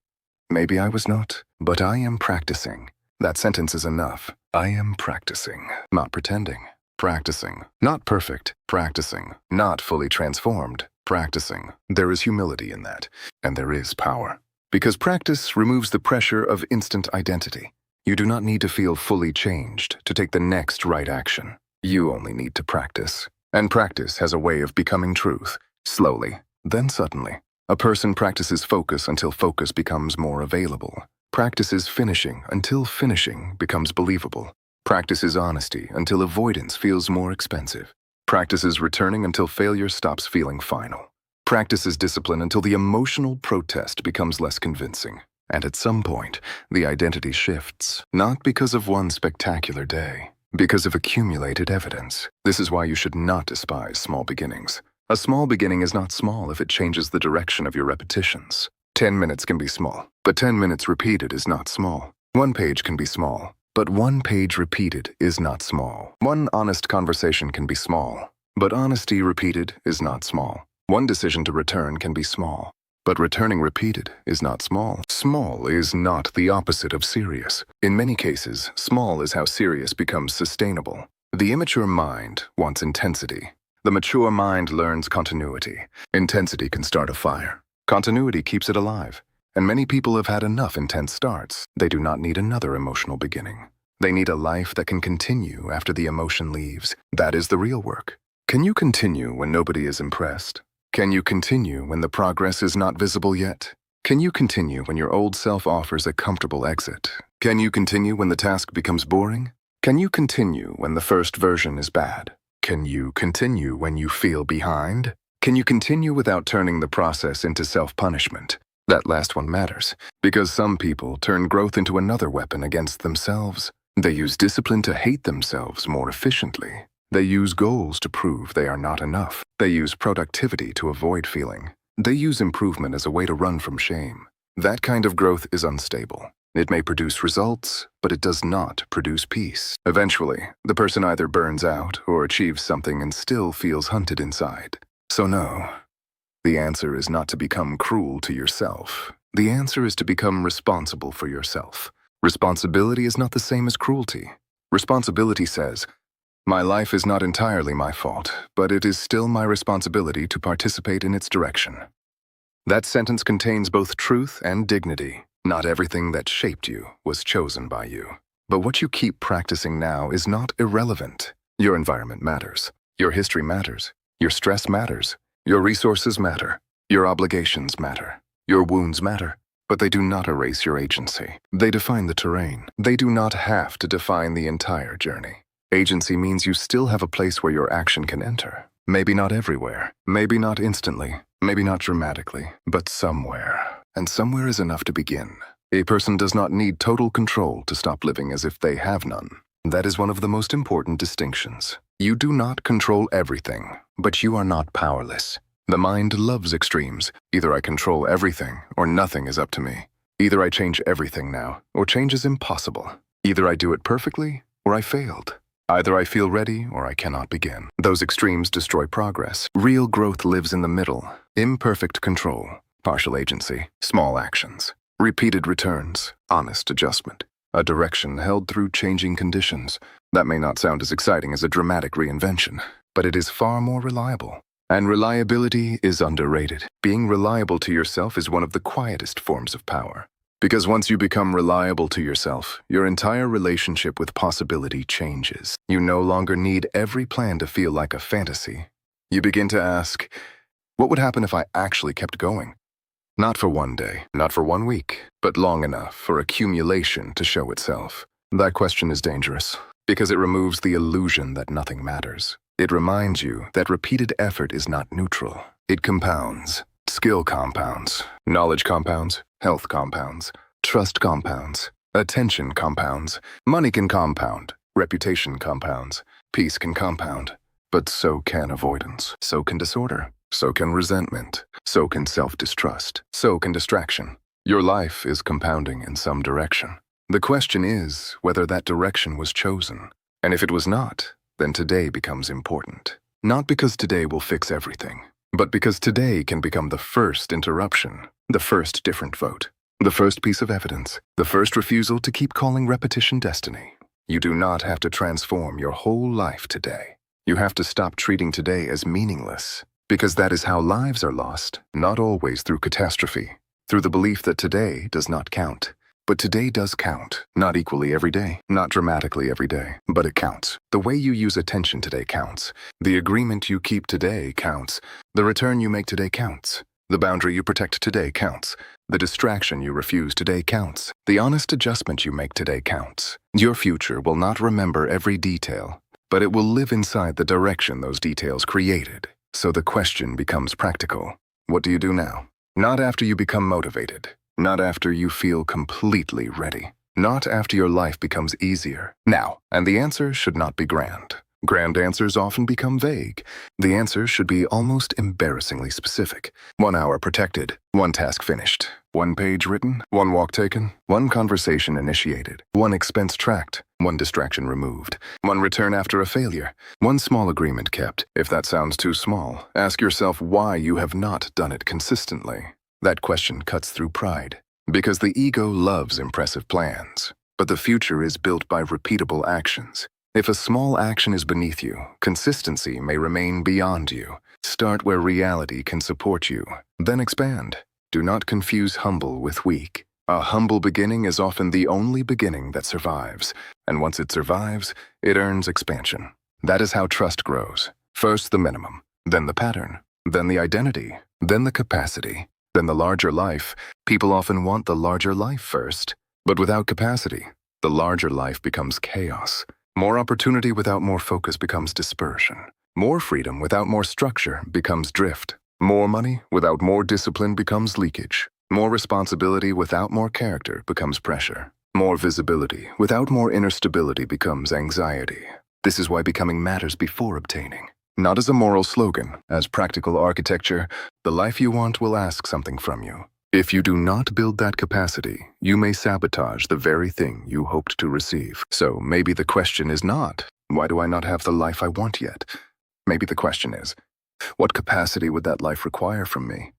"Maybe I was not, but I am practicing." That sentence is enough. I am practicing, not pretending. practicing. Not perfect, practicing. Not fully transformed, practicing. There is humility in that, and there is power. Because practice removes the pressure of instant identity. You do not need to feel fully changed to take the next right action. You only need to practice. And practice has a way of becoming truth, slowly, then suddenly. A person practices focus until focus becomes more available. Practices finishing until finishing becomes believable. Practices honesty until avoidance feels more expensive. Practices returning until failure stops feeling final. Practices discipline until the emotional protest becomes less convincing. And at some point, the identity shifts, not because of one spectacular day, because of accumulated evidence. This is why you should not despise small beginnings. A small beginning is not small if it changes the direction of your repetitions. 10 minutes can be small, but 10 minutes repeated is not small. 1 page can be small, but 1 page repeated is not small. 1 honest conversation can be small, but honesty repeated is not small. 1 decision to return can be small, but returning repeated is not small. Small is not the opposite of serious. In many cases, small is how serious becomes sustainable. The immature mind wants intensity. The mature mind learns continuity. Intensity can start a fire. Continuity keeps it alive. And many people have had enough intense starts. They do not need another emotional beginning. They need a life that can continue after the emotion leaves. That is the real work. Can you continue when nobody is impressed? Can you continue when the progress is not visible yet? Can you continue when your old self offers a comfortable exit? Can you continue when the task becomes boring? Can you continue when the first version is bad? Can you continue when you feel behind? Can you continue without turning the process into self-punishment? That last one matters, because some people turn growth into another weapon against themselves. They use discipline to hate themselves more efficiently. They use goals to prove they are not enough. They use productivity to avoid feeling. They use improvement as a way to run from shame. That kind of growth is unstable. It may produce results, but it does not produce peace. Eventually, the person either burns out or achieves something and still feels hunted inside. So no, the answer is not to become cruel to yourself. The answer is to become responsible for yourself. Responsibility is not the same as cruelty. Responsibility says, my life is not entirely my fault, but it is still my responsibility to participate in its direction. That sentence contains both truth and dignity. Not everything that shaped you was chosen by you. But what you keep practicing now is not irrelevant. Your environment matters. Your history matters. Your stress matters. Your resources matter. Your obligations matter. Your wounds matter. But they do not erase your agency. They define the terrain. They do not have to define the entire journey. Agency means you still have a place where your action can enter. Maybe not everywhere. Maybe not instantly. Maybe not dramatically. But somewhere. And somewhere is enough to begin. A person does not need total control to stop living as if they have none. That is one of the most important distinctions. You do not control everything, but you are not powerless. The mind loves extremes. Either I control everything, or nothing is up to me. Either I change everything now, or change is impossible. Either I do it perfectly, or I failed. Either I feel ready, or I cannot begin. Those extremes destroy progress. Real growth lives in the middle. Imperfect control. Partial agency, small actions, repeated returns, honest adjustment, a direction held through changing conditions. That may not sound as exciting as a dramatic reinvention, but it is far more reliable. And reliability is underrated. Being reliable to yourself is one of the quietest forms of power. Because once you become reliable to yourself, your entire relationship with possibility changes. You no longer need every plan to feel like a fantasy. You begin to ask, what would happen if I actually kept going? Not for one day, not for 1 week, but long enough for accumulation to show itself. That question is dangerous, because it removes the illusion that nothing matters. It reminds you that repeated effort is not neutral. It compounds. Skill compounds. Knowledge compounds. Health compounds. Trust compounds. Attention compounds. Money can compound. Reputation compounds. Peace can compound. But so can avoidance. So can disorder. So can resentment. So can self-distrust. So can distraction. Your life is compounding in some direction. The question is whether that direction was chosen. And if it was not, then today becomes important. Not because today will fix everything, but because today can become the first interruption, the first different vote, the first piece of evidence, the first refusal to keep calling repetition destiny. You do not have to transform your whole life today. You have to stop treating today as meaningless, because that is how lives are lost, not always through catastrophe, through the belief that today does not count. But today does count, not equally every day, not dramatically every day, but it counts. The way you use attention today counts. The agreement you keep today counts. The return you make today counts. The boundary you protect today counts. The distraction you refuse today counts. The honest adjustment you make today counts. Your future will not remember every detail, but it will live inside the direction those details created. So the question becomes practical. What do you do now? Not after you become motivated. Not after you feel completely ready. Not after your life becomes easier. Now. And the answer should not be grand. Grand answers often become vague. The answer should be almost embarrassingly specific. 1 hour protected. 1 task finished. 1 page written. 1 walk taken. 1 conversation initiated. 1 expense tracked. 1 distraction removed. 1 return after a failure. 1 small agreement kept. If that sounds too small, ask yourself why you have not done it consistently. That question cuts through pride, because the ego loves impressive plans, but the future is built by repeatable actions. If a small action is beneath you, consistency may remain beyond you. Start where reality can support you, then expand. Do not confuse humble with weak. A humble beginning is often the only beginning that survives, and once it survives, it earns expansion. That is how trust grows. First the minimum, then the pattern, then the identity, then the capacity. Then the larger life. People often want the larger life first, but without capacity, the larger life becomes chaos. More opportunity without more focus becomes dispersion. More freedom without more structure becomes drift. More money without more discipline becomes leakage. More responsibility without more character becomes pressure. More visibility without more inner stability becomes anxiety. This is why becoming matters before obtaining. Not as a moral slogan, as practical architecture, the life you want will ask something from you. If you do not build that capacity, you may sabotage the very thing you hoped to receive. So maybe the question is not, why do I not have the life I want yet? Maybe the question is, what capacity would that life require from me?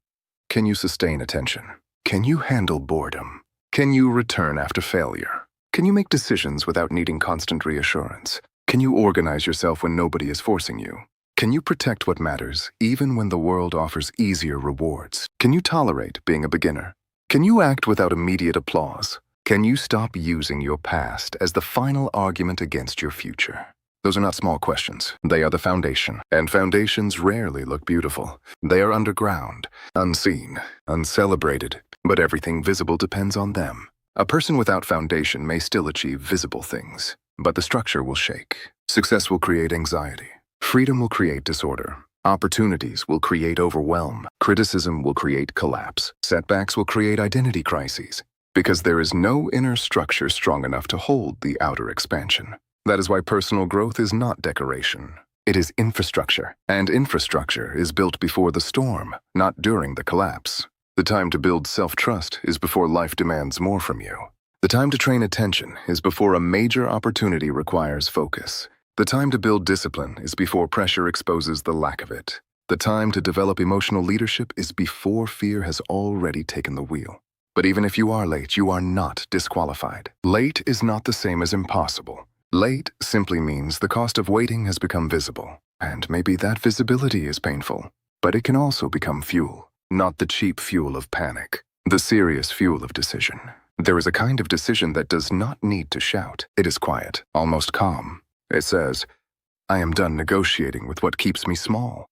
Can you sustain attention? Can you handle boredom? Can you return after failure? Can you make decisions without needing constant reassurance? Can you organize yourself when nobody is forcing you? Can you protect what matters, even when the world offers easier rewards? Can you tolerate being a beginner? Can you act without immediate applause? Can you stop using your past as the final argument against your future? Those are not small questions. They are the foundation. And foundations rarely look beautiful. They are underground, unseen, uncelebrated, but everything visible depends on them. A person without foundation may still achieve visible things, but the structure will shake. Success will create anxiety. Freedom will create disorder. Opportunities will create overwhelm. Criticism will create collapse. Setbacks will create identity crises, because there is no inner structure strong enough to hold the outer expansion. That is why personal growth is not decoration. It is infrastructure, and infrastructure is built before the storm, not during the collapse. The time to build self-trust is before life demands more from you. The time to train attention is before a major opportunity requires focus. The time to build discipline is before pressure exposes the lack of it. The time to develop emotional leadership is before fear has already taken the wheel. But even if you are late, you are not disqualified. Late is not the same as impossible. Late simply means the cost of waiting has become visible. And maybe that visibility is painful. But it can also become fuel. Not the cheap fuel of panic. The serious fuel of decision. There is a kind of decision that does not need to shout. It is quiet, almost calm. It says, I am done negotiating with what keeps me small.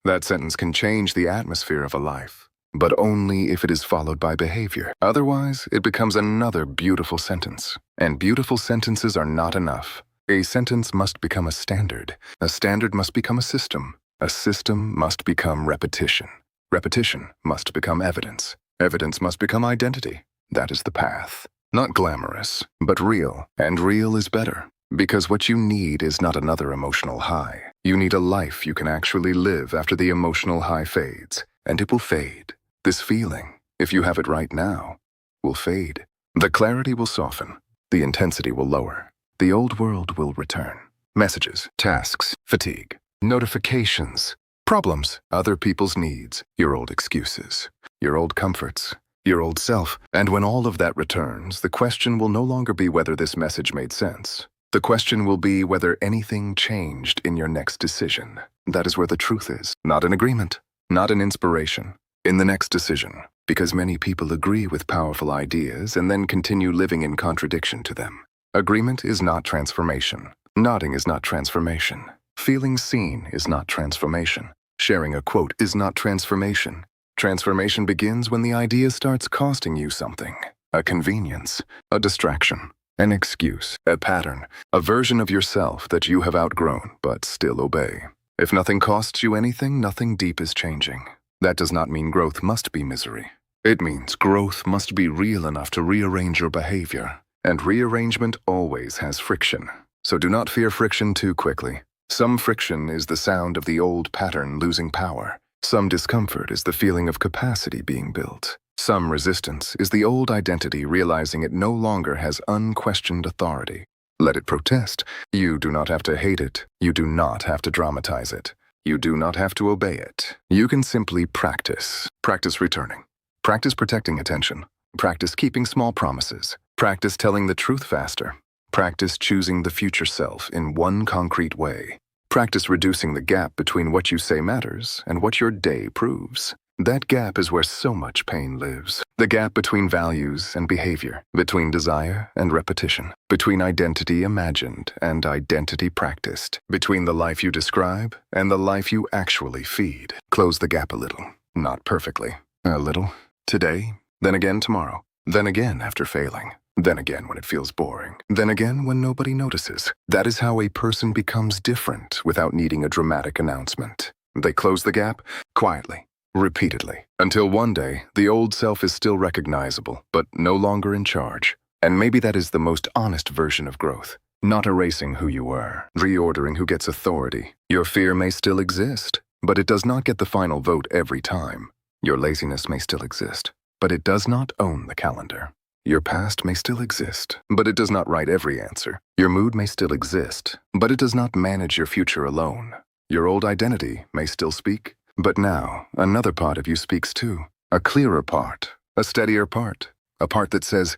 That sentence can change the atmosphere of a life, but only if it is followed by behavior. Otherwise, it becomes another beautiful sentence. And beautiful sentences are not enough. A sentence must become a standard. A standard must become a system. A system must become repetition. Repetition must become evidence. Evidence must become identity. That is the path. Not glamorous, but real. And real is better. Because what you need is not another emotional high. You need a life you can actually live after the emotional high fades. And it will fade. This feeling, if you have it right now, will fade. The clarity will soften. The intensity will lower. The old world will return. Messages, tasks, fatigue, notifications, problems, other people's needs, your old excuses, your old comforts, your old self. And when all of that returns, the question will no longer be whether this message made sense. The question will be whether anything changed in your next decision. That is where the truth is. Not an agreement, not an inspiration. In the next decision, because many people agree with powerful ideas and then continue living in contradiction to them. Agreement is not transformation. Nodding is not transformation. Feeling seen is not transformation. Sharing a quote is not transformation. Transformation begins when the idea starts costing you something. A convenience, a distraction, an excuse, a pattern, a version of yourself that you have outgrown but still obey. If nothing costs you anything, nothing deep is changing. That does not mean growth must be misery. It means growth must be real enough to rearrange your behavior. And rearrangement always has friction. So do not fear friction too quickly. Some friction is the sound of the old pattern losing power. Some discomfort is the feeling of capacity being built. Some resistance is the old identity realizing it no longer has unquestioned authority. Let it protest. You do not have to hate it. You do not have to dramatize it. You do not have to obey it. You can simply practice. Practice returning. Practice protecting attention. Practice keeping small promises. Practice telling the truth faster. Practice choosing the future self in one concrete way. Practice reducing the gap between what you say matters and what your day proves. That gap is where so much pain lives. The gap between values and behavior, between desire and repetition, between identity imagined and identity practiced, between the life you describe and the life you actually feed. Close the gap a little, not perfectly. A little. Today, then again tomorrow, then again after failing, then again when it feels boring, then again when nobody notices. That is how a person becomes different without needing a dramatic announcement. They close the gap quietly. Repeatedly, until one day, the old self is still recognizable, but no longer in charge. And maybe that is the most honest version of growth. Not erasing who you were, reordering who gets authority. Your fear may still exist, but it does not get the final vote every time. Your laziness may still exist, but it does not own the calendar. Your past may still exist, but it does not write every answer. Your mood may still exist, but it does not manage your future alone. Your old identity may still speak, but now, another part of you speaks too. A clearer part, a steadier part, a part that says,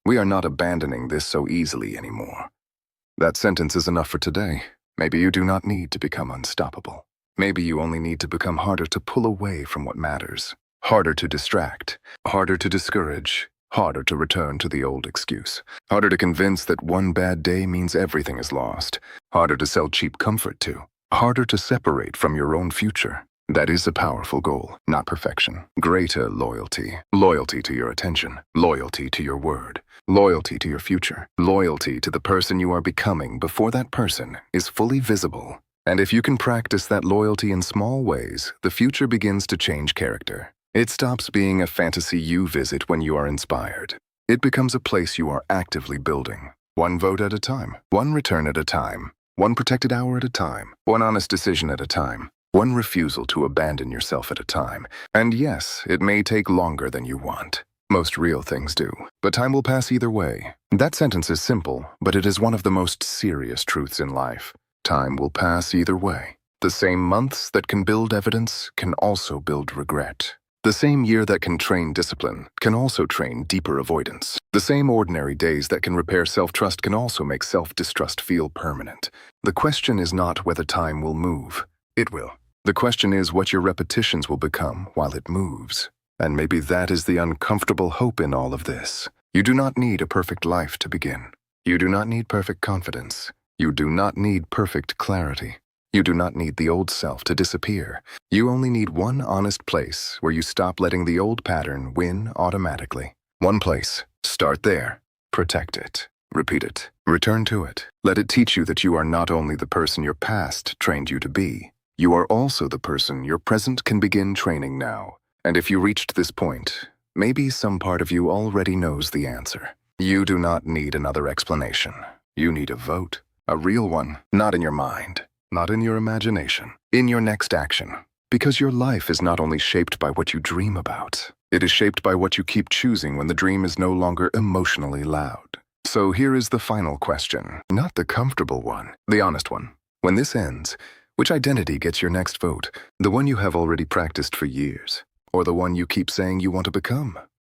"We are not abandoning this so easily anymore." That sentence is enough for today. Maybe you do not need to become unstoppable. Maybe you only need to become harder to pull away from what matters. Harder to distract, harder to discourage, harder to return to the old excuse. Harder to convince that one bad day means everything is lost. Harder to sell cheap comfort to. Harder to separate from your own future. That is a powerful goal, not perfection. Greater loyalty. Loyalty to your attention. Loyalty to your word. Loyalty to your future. Loyalty to the person you are becoming before that person is fully visible. And if you can practice that loyalty in small ways, the future begins to change character. It stops being a fantasy you visit when you are inspired. It becomes a place you are actively building. One vote at a time. One return at a time. One protected hour at a time. One honest decision at a time. One refusal to abandon yourself at a time. And yes, it may take longer than you want. Most real things do. But time will pass either way. That sentence is simple, but it is one of the most serious truths in life. Time will pass either way. The same months that can build evidence can also build regret. The same year that can train discipline can also train deeper avoidance. The same ordinary days that can repair self-trust can also make self-distrust feel permanent. The question is not whether time will move. It will. The question is what your repetitions will become while it moves. And maybe that is the uncomfortable hope in all of this. You do not need a perfect life to begin. You do not need perfect confidence. You do not need perfect clarity. You do not need the old self to disappear. You only need one honest place where you stop letting the old pattern win automatically. One place. Start there. Protect it. Repeat it. Return to it. Let it teach you that you are not only the person your past trained you to be. You are also the person your present can begin training now. And if you reached this point, maybe some part of you already knows the answer. You do not need another explanation. You need a vote. A real one. Not in your mind. Not in your imagination. In your next action. Because your life is not only shaped by what you dream about. It is shaped by what you keep choosing when the dream is no longer emotionally loud. So here is the final question. Not the comfortable one. The honest one. When this ends, which identity gets your next vote? The one you have already practiced for years? Or the one you keep saying you want to become?